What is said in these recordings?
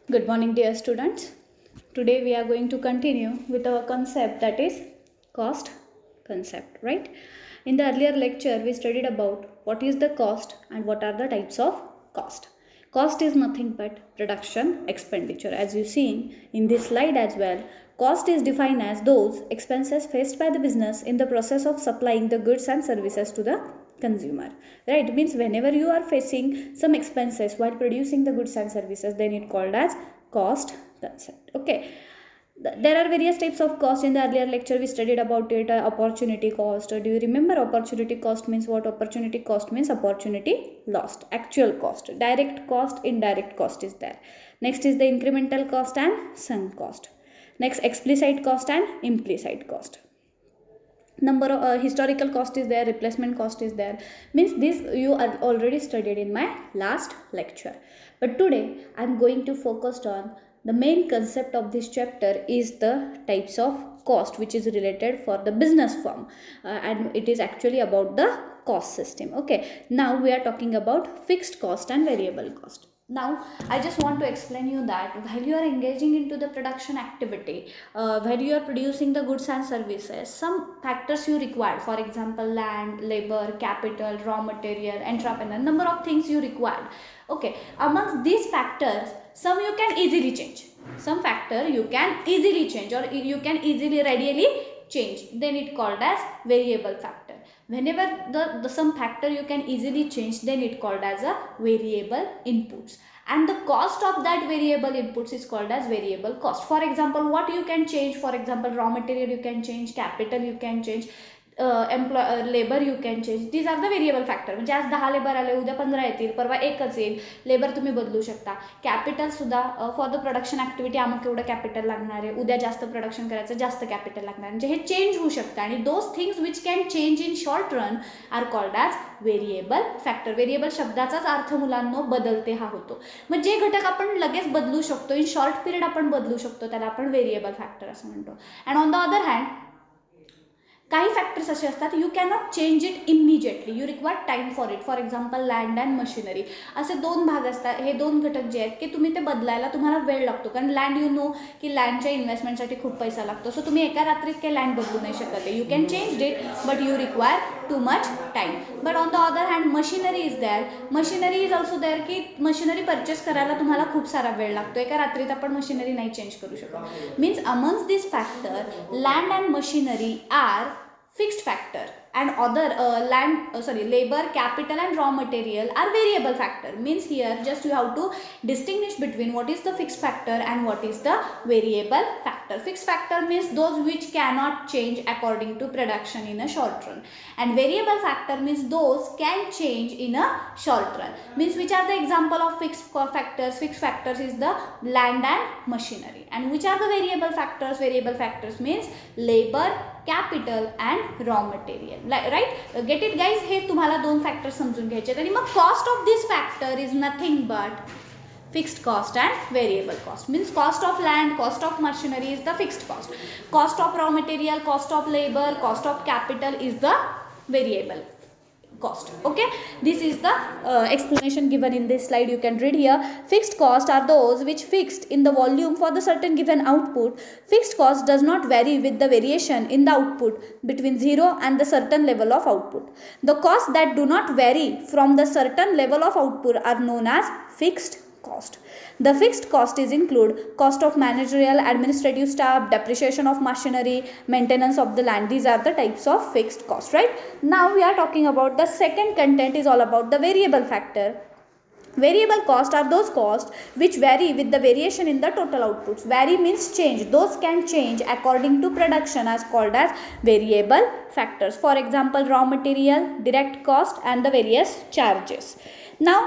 Good morning, dear students. Today we are going to continue with our concept, that is cost concept, right? In the earlier lecture, we studied about what is the cost and what are the types of cost. Cost is nothing but production expenditure. As you seen in this slide as well, cost is defined as those expenses faced by the business in the process of supplying the goods and services to the consumer, right? Means whenever you are facing some expenses while producing the goods and services, then it called as cost concept. Okay, there are various types of cost. In the earlier lecture we studied about it. Opportunity cost. Do you remember opportunity cost means what? Opportunity cost means opportunity lost, actual cost. Direct cost, indirect cost is there. Next is the incremental cost and sunk cost. Next, explicit cost and implicit cost. Number of historical cost is there, replacement cost is there. Means this you are already studied in my last lecture, but today I am going to focus on the main concept of this chapter is the types of cost which is related for the business firm, and it is actually about the cost system. Okay, now we are talking about fixed cost and variable cost. Now I just want to explain you that while you are engaging into the production activity, when you are producing the goods and services, some factors you require. For example, land, labor, capital, raw material, entrepreneur, number of things you require. Okay, amongst these factors, some you can easily change, some factor you can easily change, or you can easily readily change, then it called as variable factor. Whenever the some factor you can easily change, then it called as a variable inputs, and the cost of that variable inputs is called as variable cost. For example, what you can change? For example, raw material you can change, capital you can change, labour you can change. These are the variable factor. म्हणजे आज 10 labour आले, उद्या 15 येतील, परवा एकच येईल. Labour तुम्ही बदलू शकता. कॅपिटल सुद्धा फॉर द प्रोडक्शन ॲक्टिव्हिटी अमुक एवढं कॅपिटल लागणार आहे, उद्या जास्त प्रोडक्शन करायचं, जास्त कॅपिटल लागणार. म्हणजे हे चेंज होऊ शकतं, आणि those things which can change in short run are called as variable factor. Variable शब्दाचाच अर्थ मुलांनो बदलते हा होतो. मग जे घटक आपण लगेच बदलू शकतो, इन शॉर्ट पिरियड आपण बदलू शकतो, त्याला आपण व्हेरिएबल फॅक्टर असं म्हणतो. And on the other hand काही फॅक्टर्स असे असतात you cannot change it immediately, you require time for it. For example, land and machinery असे दोन भाग असतात. हे दोन घटक जे आहेत की तुम्ही ते बदलायला तुम्हाला वेळ लागतो, कारण लँड यू नो की लँडच्या इन्व्हेस्टमेंटसाठी खूप पैसा लागतो. सो तुम्ही एका रात्रीत काही लँड बदलू नाही शकत आहे. You can change it but you require too much time. But on the other hand machinery is there. Machinery is also there की मशिनरी परचेस करायला तुम्हाला खूप सारा वेळ लागतो. एका रात्रीत आपण मशिनरी नाही चेंज करू शकत. Means amongst this factor, land and machinery are fixed factor, and other labor, capital and raw material are variable factor. Means here just you have to distinguish between what is the fixed factor and what is the variable factor. Fixed factor means those which cannot change according to production in a short run, and variable factor means those can change in a short run. Means which are the example of fixed factors? Fixed factors is the land and machinery. And which are the variable factors? Variable factors means labor, capital and raw material. Right, get it guys. हे तुम्हाला दोन factor समजून घ्यायचे. आणि मग cost of this factor is nothing but fixed cost and variable cost. Means cost of land, cost of machinery is the fixed cost. Cost of raw material, cost of labor, cost of capital is the variable cost. Okay, this is the explanation given in this slide. You can read here. Fixed cost are those which fixed in the volume for the certain given output. Fixed cost does not vary with the variation in the output between 0 and the certain level of output. The costs that do not vary from the certain level of output are known as fixed cost. The fixed cost is include cost of managerial, administrative staff, depreciation of machinery, maintenance of the land. These are the types of fixed cost, right? Now we are talking about the second content is all about the variable factor. Variable cost are those costs which vary with the variation in the total outputs. Vary means change. Those can change according to production as called as variable factors. For example, raw material, direct cost and the various charges. Now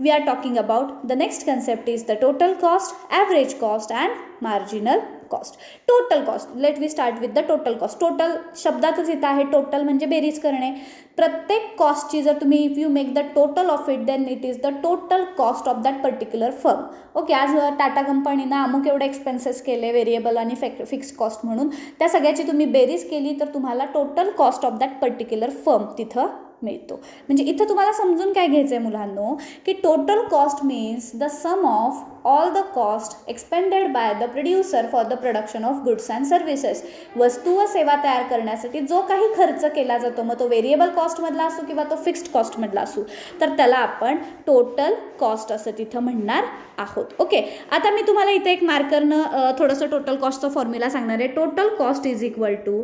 we are talking about the next concept is the total cost, average cost and marginal cost. Total cost, let we start with the total cost. Total शब्दातच येत आहे. Total म्हणजे berries करणे. प्रत्येक कॉस्टची जर तुम्ही if you make the total of it, then it is the total cost of that particular firm. Okay, आज टाटा कंपनीनं अमुक एवढे एक्सपेन्सेस केले व्हेरिएबल आणि फिक्स्ड कॉस्ट म्हणून, त्या सगळ्याची तुम्ही बेरीज केली तर तुम्हाला total cost of that particular firm तिथं मिळतो. म्हणजे इथं तुम्हाला समजून काय घ्यायचं आहे मुलांनो, की total cost means the sum of all the cost expended by the producer for the production of goods and services. वस्तू व सेवा तयार करण्यासाठी जो काही खर्च केला जातो, मग तो व्हेरिएबल कॉस्टमधला असो किंवा तो फिक्स्ड कॉस्टमधला असो, तर त्याला आपण टोटल कॉस्ट असं तिथं म्हणणार आहोत. ओके, आता मी तुम्हाला इथे एक मार्करनं थोडंसं टोटल कॉस्टचा फॉर्म्युला सांगणार आहे. Total cost is equal to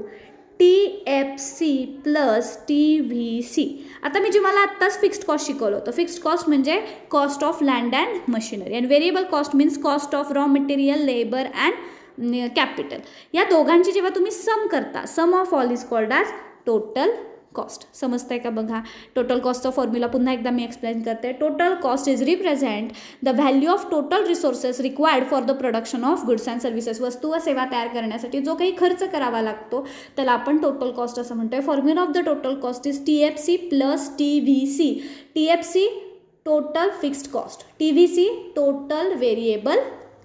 TFC plus TVC. आता मी तुम्हाला आत्ताच फिक्स्ड कॉस्ट शिकवलं होतं. फिक्स्ड कॉस्ट म्हणजे cost of land and machinery, and variable cost means cost of raw material, labour and capital. या दोघांची जेव्हा तुम्ही सम करता, sum of all is called as total cost. समजतंय का बघा. टोटल कॉस्टचा फॉर्म्युला पुन्हा एकदा मी एक्सप्लेन करते. Total cost is represent the value of total resources required for the production of goods and services. वस्तू व सेवा तयार करण्यासाठी जो काही खर्च करावा लागतो त्याला आपण टोटल कॉस्ट असं म्हणतोय. Formula of the total cost is TFC plus TVC. TFC total fixed cost, TVC total variable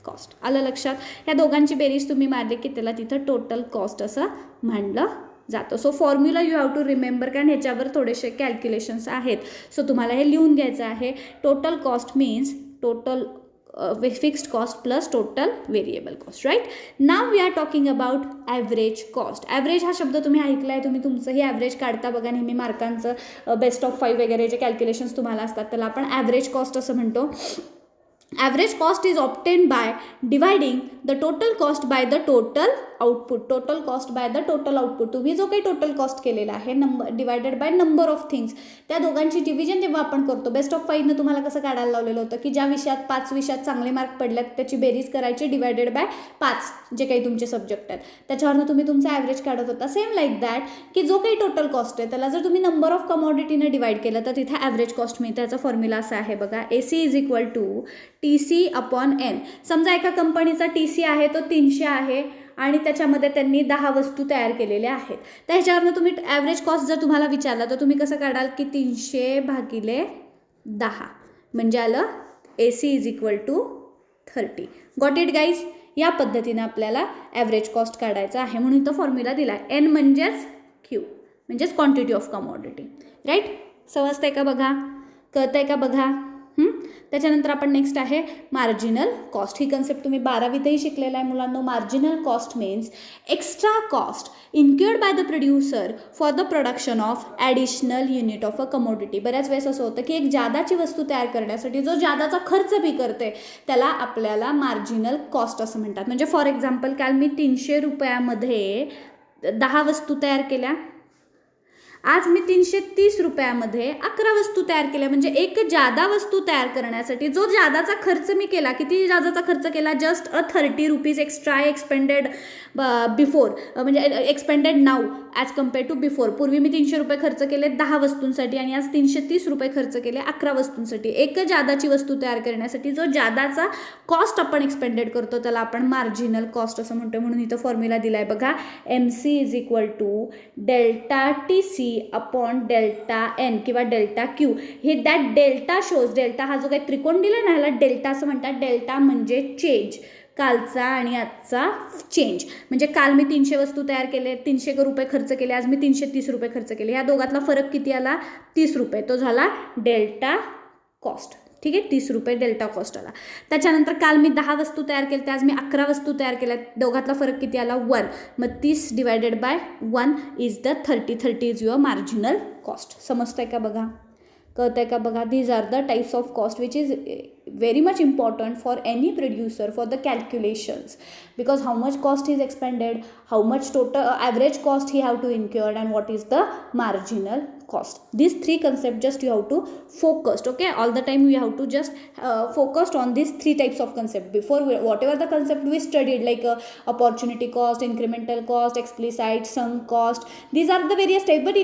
cost. आलं लक्षात. या दोघांची बेरीज तुम्ही मारली की त्याला तिथं टोटल कॉस्ट असं म्हणलं जातं. So formula you have to remember, कारण ह्याच्यावर थोडेसे कॅल्क्युलेशन्स आहेत. सो तुम्हाला हे लिहून घ्यायचं आहे. Total cost means total fixed cost plus total variable cost. Right. Now we are talking about average cost. Average हा शब्द तुम्ही ऐकला आहे. तुम्ही तुमचंही ॲव्हरेज काढता बघा नेहमी मार्कांचं. बेस्ट ऑफ 5 वगैरे जे कॅल्क्युलेशन्स तुम्हाला असतात त्याला आपण ॲव्हरेज कॉस्ट असं म्हणतो. Average cost is obtained by dividing the total cost by the total output. Total cost by the total output. तुम्ही जो काही टोटल कॉस्ट केलेला आहे divided by number of things, त्या दोघांची डिव्हिजन जेव्हा आपण करतो. बेस्ट ऑफ 5 तुम्हाला कसं काढायला लावलेलं होतं की ज्या विषयात 5 विषयात चांगले मार्क पडल्यात त्याची बेरीज करायची डिवायडेड बाय 5 जे काही तुमचे सब्जेक्ट आहेत त्याच्यावरनं तुम्ही तुमचा ॲव्हरेज काढत होता. सेम लाईक दॅट की जो काही टोटल कॉस्ट आहे त्याला जर तुम्ही नंबर ऑफ कमॉडिटीने डिवाइड केलं तर तिथे ॲव्हरेज कॉस्ट मिळते. त्याचा फॉर्म्युला असा आहे बघा. AC is equal to TC upon N. समजा एका कंपनीचा TC आहे तो 300 आहे आणि त्याच्यामध्ये त्यांनी 10 वस्तू तयार केलेल्या आहेत. तर ह्याच्यावरनं तुम्ही ॲव्हरेज कॉस्ट जर तुम्हाला विचारला तर तुम्ही कसं काढाल की 300 भागिले 10 म्हणजे आलं AC is equal to 30. Got it guys. या पद्धतीने आपल्याला ॲव्हरेज कॉस्ट काढायचा आहे म्हणून तो फॉर्म्युला दिला आहे. N म्हणजेच Q म्हणजेच क्वांटिटी ऑफ कमॉडिटी. राईट. समजतंय का बघा, कळतंय का बघा. त्याच्यानंतर आपण नेक्स्ट आहे मार्जिनल कॉस्ट. ही कन्सेप्ट तुम्ही 12वीतही शिकलेला आहे मुलांनो. Marginal cost means extra cost incurred by the producer for the production of additional unit of a commodity. बऱ्याच वेळेस असं होतं की एक जादाची वस्तू तयार करण्यासाठी जो जादाचा खर्च बी करते त्याला आपल्याला मार्जिनल कॉस्ट असं म्हणतात. म्हणजे फॉर एक्झाम्पल काल मी 300 रुपयामध्ये 10 वस्तू तयार केल्या. आज मी 330 रुपयामध्ये 11 वस्तू तयार केल्या. म्हणजे एक जादा वस्तू तयार करण्यासाठी जो जादाचा खर्च मी केला, किती जादाचा खर्च केला, just 30 rupees extra expended before, म्हणजे expended now as compare to before. पूर्वी मी 300 रुपये खर्च केले 10 वस्तूंसाठी आणि आज 330 रुपये खर्च केले 11 वस्तूंसाठी. एक जादाची वस्तू तयार करण्यासाठी जो जादाचा कॉस्ट आपण एक्सपेंडेड करतो त्याला आपण मार्जिनल कॉस्ट असं म्हणतो. म्हणून इथं फॉर्म्युला दिला आहे बघा. MC is equal to delta TC upon delta N किंवा डेल्टा Q. हे दॅट डेल्टा शोज, डेल्टा हा जो काही त्रिकोण दिला ना ह्याला डेल्टा असं म्हणतात. डेल्टा म्हणजे चेंज, कालचा आणि आजचा चेंज. म्हणजे काल मी 300 वस्तू तयार केले, 300 रुपये खर्च केले, आज मी 330 रुपये खर्च केले. या दोघातला फरक किती आला? 30 रुपये. तो झाला डेल्टा कॉस्ट. ठीक आहे, 30 रुपये डेल्टा कॉस्ट आला. त्याच्यानंतर काल मी 10 वस्तू तयार केल्या, आज मी 11 वस्तू तयार केल्या, दोघातला फरक किती आला? 1. मग 30 divided by 1 is the 30. 30 is your marginal cost. समजतंय का बघा, कळतंय का बघा. These are the types of cost which is very much important for any producer for the calculations, because how much cost is expended, how much total average cost he have to incur, and what is the marginal cost. These 3 concepts just you have to focus. Okay, all the time you have to just focused on these 3 types of concept. Before whatever the concept we studied, like opportunity cost, incremental cost, explicit, sunk cost, these are the various types, but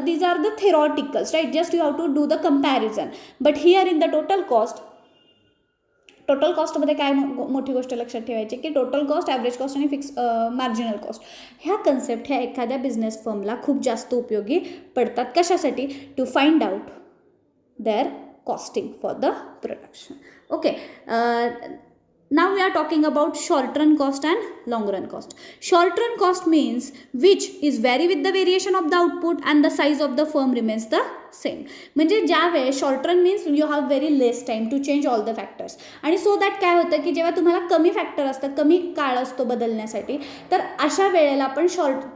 these are the theoreticals, right? Just you have to do the comparison. But here in the total cost, total कॉस्टमध्ये काय मोठी गोष्ट लक्षात ठेवायची की total cost, average cost आणि fix marginal cost ह्या concept ह्या एखाद्या बिझनेस फर्मला खूप जास्त उपयोगी पडतात. कशासाठी? To find out their costing for the production. Okay, Now we are talking about short run cost and long run cost. Short run cost means which is vary with the variation of the output and the size of the firm remains the same. म्हणजे ज्या वेळेस short run means you have very less time to change all the factors. आणि so that काय होतं की जेव्हा तुम्हाला कमी फॅक्टर असतात, कमी काळ असतो बदलण्यासाठी, तर अशा वेळेला आपण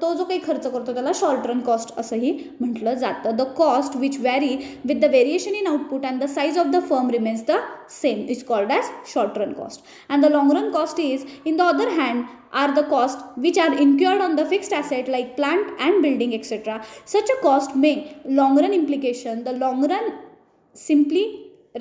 तो जो काही खर्च करतो त्याला शॉर्ट रन कॉस्ट असंही म्हटलं जातं. The cost which vary with the variation in output and the size of the firm remains the same is called as short run cost. And the long run cost is, in the other hand, are the costs which are incurred on the fixed asset like plant and building etc. Such a cost may long run implication. The long run simply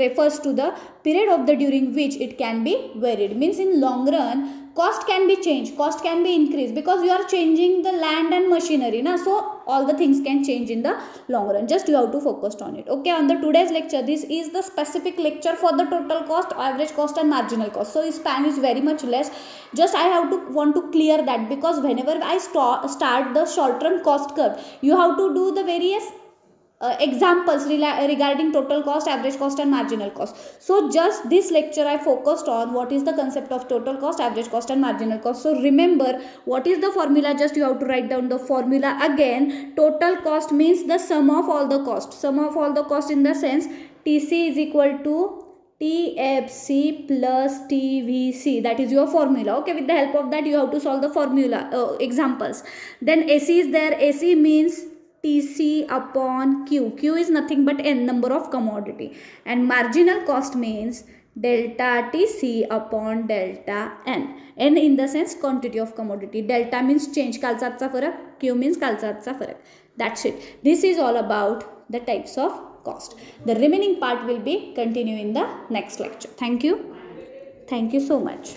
refers to the period of the during which it can be varied. Means in long run cost can be changed, cost can be increased because you are changing the land and machinery na, so all the things can change in the long run. Just you have to focus on it. Okay, on the today's lecture, this is the specific lecture for the total cost, average cost and marginal cost, so span is very much less. Just I have to want to clear that, because whenever I start the short run cost curve, you have to do the various examples regarding total cost, average cost and marginal cost. So just this lecture I focused on what is the concept of total cost, average cost and marginal cost. So remember what is the formula. Just you have to write down the formula again. Total cost means the sum of all the cost, sum of all the cost in the sense TC is equal to TFC plus TVC. That is your formula. Okay, with the help of that you have to solve the formula examples. Then AC is there. AC means TC upon Q. Q is nothing but N, number of commodity. And marginal cost means delta TC upon delta N. N in the sense quantity of commodity. Delta means change, kalचा आजचा फरक. Q means kalचा आजचा फरक. That's it. This is all about the types of cost. The remaining part will be continue in the next lecture. Thank you. Thank you so much.